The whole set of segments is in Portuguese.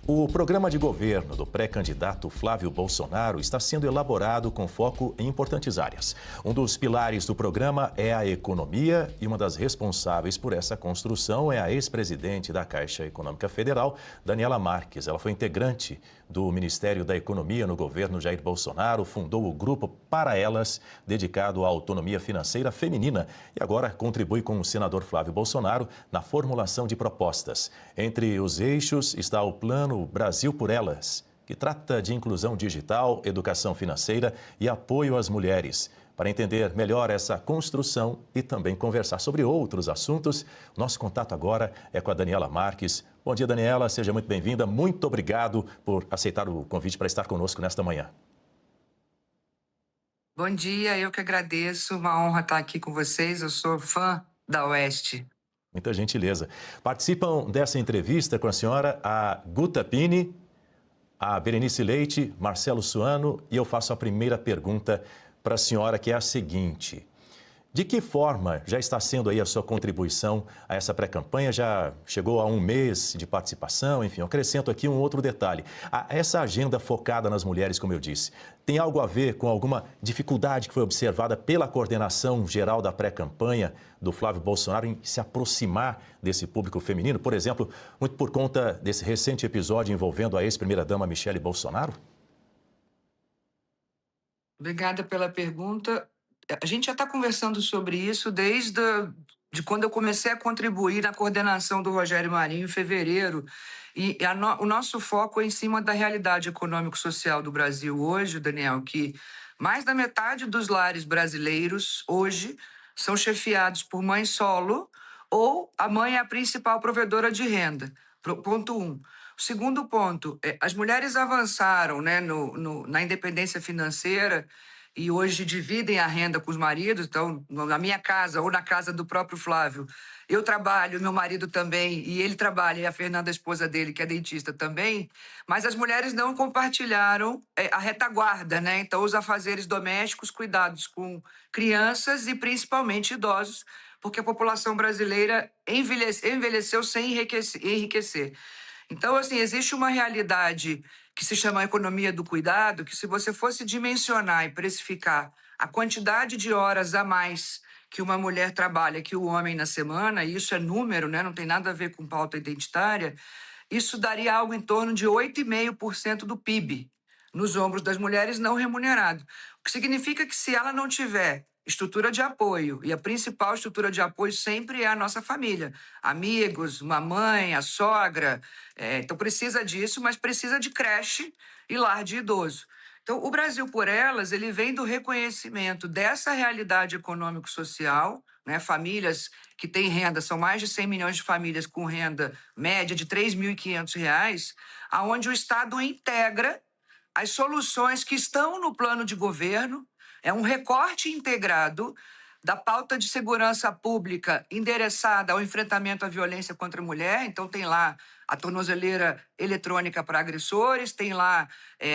O programa de governo do pré-candidato Flávio Bolsonaro está sendo elaborado com foco em importantes áreas. Um dos pilares do programa é a economia e uma das responsáveis por essa construção é a ex-presidente da Caixa Econômica Federal, Daniela Marques. Ela foi integrante do Ministério da Economia no governo Jair Bolsonaro, fundou o grupo Para Elas, dedicado à autonomia financeira feminina, e agora contribui com o senador Flávio Bolsonaro na formulação de propostas. Entre os eixos está o Plano Brasil por Elas, que trata de inclusão digital, educação financeira e apoio às mulheres. Para entender melhor essa construção e também conversar sobre outros assuntos, nosso contato agora é com a Daniela Marques. Bom dia, Daniela, seja muito bem-vinda. Muito obrigado por aceitar o convite para estar conosco nesta manhã. Bom dia, eu que agradeço. Uma honra estar aqui com vocês. Eu sou fã da Oeste. Muita gentileza. Participam dessa entrevista com a senhora a Guta Pini, a Berenice Leite, Marcelo Suano, e eu faço a primeira pergunta para a senhora, que é a seguinte: de que forma já está sendo aí a sua contribuição a essa pré-campanha? Já chegou a um mês de participação, enfim, eu acrescento aqui um outro detalhe. Essa agenda focada nas mulheres, como eu disse, tem algo a ver com alguma dificuldade que foi observada pela coordenação geral da pré-campanha do Flávio Bolsonaro em se aproximar desse público feminino? Por exemplo, muito por conta desse recente episódio envolvendo a ex-primeira-dama Michele Bolsonaro? Obrigada pela pergunta. A gente já está conversando sobre isso desde quando eu comecei a contribuir na coordenação do Rogério Marinho em fevereiro. O nosso foco é em cima da realidade econômico-social do Brasil hoje, Daniel, que mais da metade dos lares brasileiros hoje são chefiados por mãe solo ou a mãe é a principal provedora de renda. Ponto um. O segundo ponto, as mulheres avançaram, né, na independência financeira e hoje dividem a renda com os maridos. Então, na minha casa ou na casa do próprio Flávio, eu trabalho, meu marido também, e ele trabalha, e a Fernanda, a esposa dele, que é dentista também, mas as mulheres não compartilharam a retaguarda, né? Então, os afazeres domésticos, cuidados com crianças e principalmente idosos, porque a população brasileira envelheceu sem enriquecer. Então, assim, existe uma realidade que se chama economia do cuidado, que se você fosse dimensionar e precificar a quantidade de horas a mais que uma mulher trabalha que o homem na semana, e isso é número, né? Não tem nada a ver com pauta identitária, isso daria algo em torno de 8,5% do PIB nos ombros das mulheres não remunerado. O que significa que se ela não tiver estrutura de apoio, e a principal estrutura de apoio sempre é a nossa família, amigos, uma mãe, a sogra, então precisa disso, mas precisa de creche e lar de idoso. Então, o Brasil por Elas, ele vem do reconhecimento dessa realidade econômico-social, né? Famílias que têm renda, são mais de 100 milhões de famílias com renda média de R$ 3.500, aonde o Estado integra as soluções que estão no plano de governo, é um recorte integrado da pauta de segurança pública endereçada ao enfrentamento à violência contra a mulher. Então, tem lá a tornozeleira eletrônica para agressores, tem lá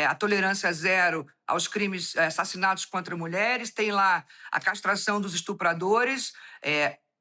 a tolerância zero aos crimes, assassinatos contra mulheres, tem lá a castração dos estupradores,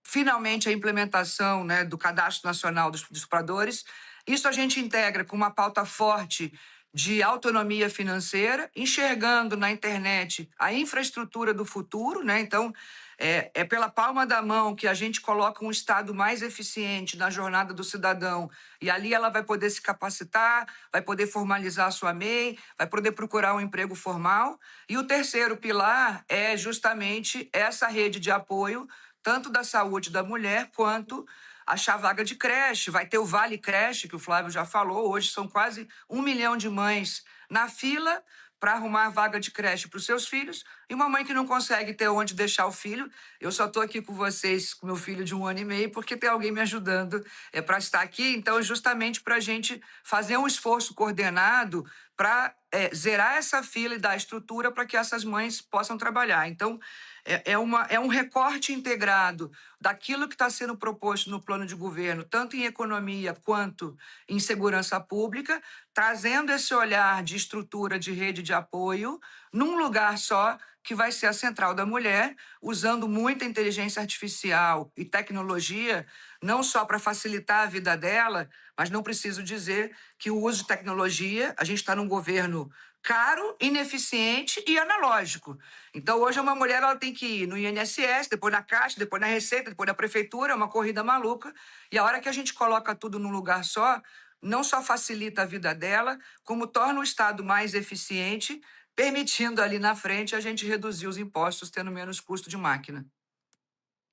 finalmente a implementação, né, do Cadastro Nacional dos Estupradores. Isso a gente integra com uma pauta forte de autonomia financeira, enxergando na internet a infraestrutura do futuro, né? Então, é pela palma da mão que a gente coloca um Estado mais eficiente na jornada do cidadão, e ali ela vai poder se capacitar, vai poder formalizar a sua MEI, vai poder procurar um emprego formal. E o terceiro pilar é justamente essa rede de apoio, tanto da saúde da mulher quanto achar vaga de creche. Vai ter o Vale Creche, que o Flávio já falou. Hoje são quase 1 milhão de mães na fila para arrumar vaga de creche para os seus filhos, e uma mãe que não consegue ter onde deixar o filho. Eu só estou aqui com vocês, com meu filho de 1 ano e meio, porque tem alguém me ajudando para estar aqui. Então, justamente para a gente fazer um esforço coordenado para zerar essa fila e dar estrutura para que essas mães possam trabalhar. Então, é um recorte integrado daquilo que está sendo proposto no plano de governo, tanto em economia quanto em segurança pública, trazendo esse olhar de estrutura de rede de apoio num lugar só, que vai ser a Central da Mulher, usando muita inteligência artificial e tecnologia, não só para facilitar a vida dela, mas não preciso dizer que o uso de tecnologia, a gente está num governo caro, ineficiente e analógico. Então, hoje, uma mulher ela tem que ir no INSS, depois na Caixa, depois na Receita, depois na Prefeitura, é uma corrida maluca. E a hora que a gente coloca tudo num lugar só, não só facilita a vida dela, como torna o Estado mais eficiente, permitindo ali na frente a gente reduzir os impostos, tendo menos custo de máquina.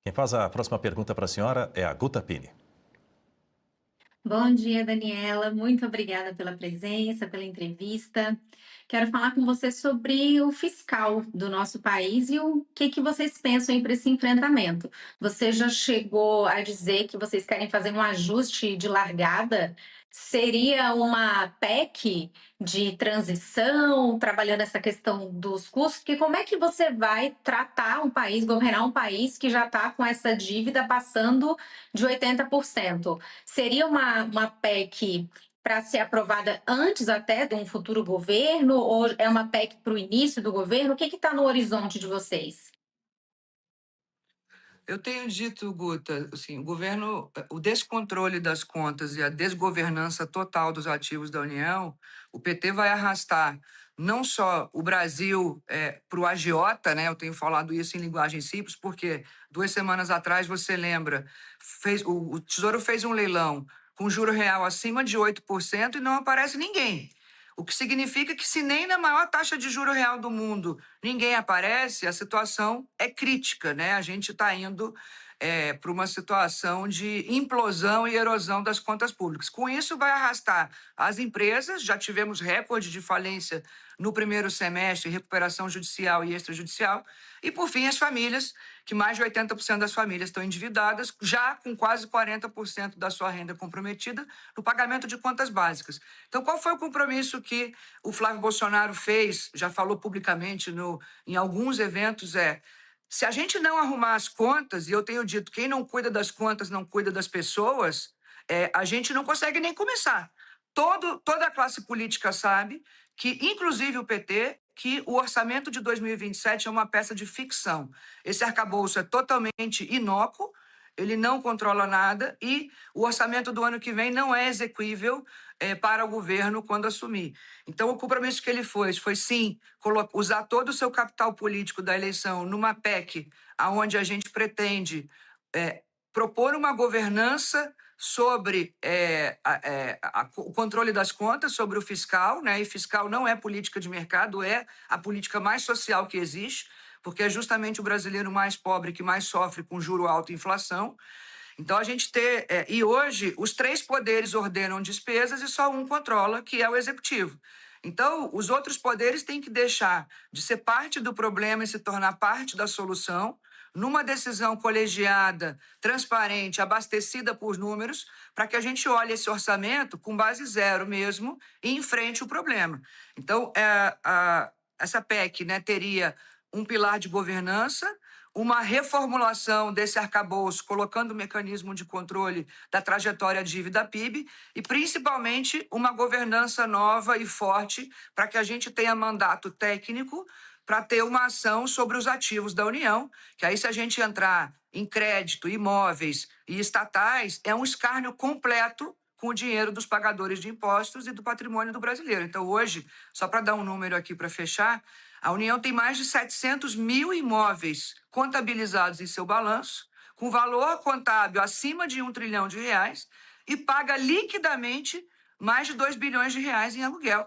Quem faz a próxima pergunta para a senhora é a Guta Pini. Bom dia, Daniela. Muito obrigada pela presença, pela entrevista. Quero falar com você sobre o fiscal do nosso país e o que vocês pensam aí para esse enfrentamento. Você já chegou a dizer que vocês querem fazer um ajuste de largada? Seria uma PEC de transição, trabalhando essa questão dos custos? Porque como é que você vai tratar um país, governar um país que já está com essa dívida passando de 80%? Seria uma PEC para ser aprovada antes até de um futuro governo, ou é uma PEC para o início do governo? O que está no horizonte de vocês? Eu tenho dito, Guta, assim, o descontrole das contas e a desgovernança total dos ativos da União, o PT vai arrastar não só o Brasil para o agiota, né? Eu tenho falado isso em linguagem simples, porque 2 semanas atrás, você lembra, o Tesouro fez um leilão com juro real acima de 8% e não aparece ninguém. O que significa que, se nem na maior taxa de juro real do mundo ninguém aparece, a situação é crítica, né? A gente está indo para uma situação de implosão e erosão das contas públicas. Com isso, vai arrastar as empresas, já tivemos recorde de falência no primeiro semestre, recuperação judicial e extrajudicial, e, por fim, as famílias, que mais de 80% das famílias estão endividadas, já com quase 40% da sua renda comprometida no pagamento de contas básicas. Então, qual foi o compromisso que o Flávio Bolsonaro fez, já falou publicamente em alguns eventos, se a gente não arrumar as contas, e eu tenho dito, quem não cuida das contas não cuida das pessoas, a gente não consegue nem começar. Toda a classe política sabe que, inclusive o PT, que o orçamento de 2027 é uma peça de ficção. Esse arcabouço é totalmente inócuo, ele não controla nada e o orçamento do ano que vem não é exequível para o governo quando assumir. Então, o compromisso que ele foi sim, usar todo o seu capital político da eleição numa PEC, onde a gente pretende propor uma governança sobre o controle das contas, sobre o fiscal, né? E fiscal não é política de mercado, é a política mais social que existe, porque é justamente o brasileiro mais pobre que mais sofre com juro alto e inflação. Então, a gente e hoje, os 3 poderes ordenam despesas e só um controla, que é o executivo. Então, os outros poderes têm que deixar de ser parte do problema e se tornar parte da solução, numa decisão colegiada, transparente, abastecida por números, para que a gente olhe esse orçamento com base zero mesmo e enfrente o problema. Então, essa PEC, né, teria um pilar de governança, uma reformulação desse arcabouço, colocando o mecanismo de controle da trajetória dívida-PIB e, principalmente, uma governança nova e forte para que a gente tenha mandato técnico para ter uma ação sobre os ativos da União, que aí, se a gente entrar em crédito, imóveis e estatais, é um escárnio completo com o dinheiro dos pagadores de impostos e do patrimônio do brasileiro. Então, hoje, só para dar um número aqui para fechar, a União tem mais de 700 mil imóveis contabilizados em seu balanço, com valor contábil acima de R$1 trilhão, e paga liquidamente mais de R$2 bilhões em aluguel,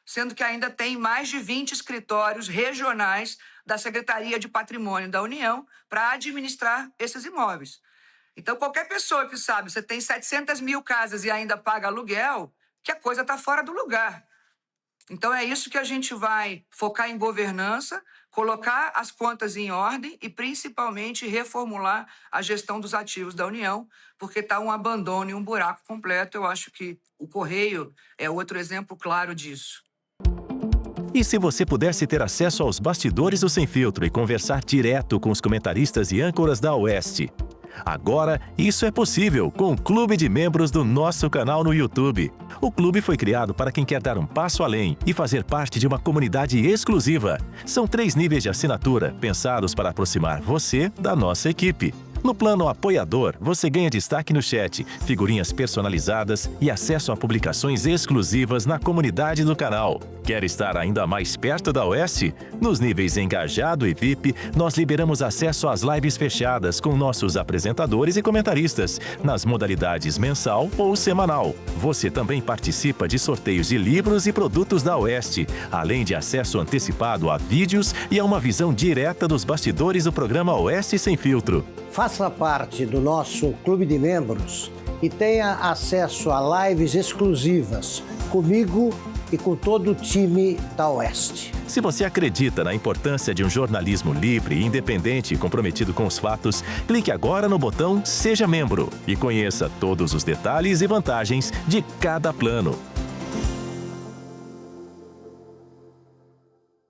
sendo que ainda tem mais de 20 escritórios regionais da Secretaria de Patrimônio da União para administrar esses imóveis. Então, qualquer pessoa que sabe, você tem 700 mil casas e ainda paga aluguel, que a coisa está fora do lugar. Então, é isso que a gente vai focar em governança, colocar as contas em ordem e, principalmente, reformular a gestão dos ativos da União, porque está um abandono e um buraco completo. Eu acho que o Correio é outro exemplo claro disso. E se você pudesse ter acesso aos bastidores do Sem Filtro e conversar direto com os comentaristas e âncoras da Oeste? Agora, isso é possível com o Clube de Membros do nosso canal no YouTube. O clube foi criado para quem quer dar um passo além e fazer parte de uma comunidade exclusiva. São 3 níveis de assinatura, pensados para aproximar você da nossa equipe. No plano apoiador, você ganha destaque no chat, figurinhas personalizadas e acesso a publicações exclusivas na comunidade do canal. Quer estar ainda mais perto da Oeste? Nos níveis Engajado e VIP, nós liberamos acesso às lives fechadas com nossos apresentadores e comentaristas, nas modalidades mensal ou semanal. Você também participa de sorteios de livros e produtos da Oeste, além de acesso antecipado a vídeos e a uma visão direta dos bastidores do programa Oeste Sem Filtro. Faça parte do nosso clube de membros e tenha acesso a lives exclusivas comigo e com todo o time da Oeste. Se você acredita na importância de um jornalismo livre, independente e comprometido com os fatos, clique agora no botão Seja Membro e conheça todos os detalhes e vantagens de cada plano.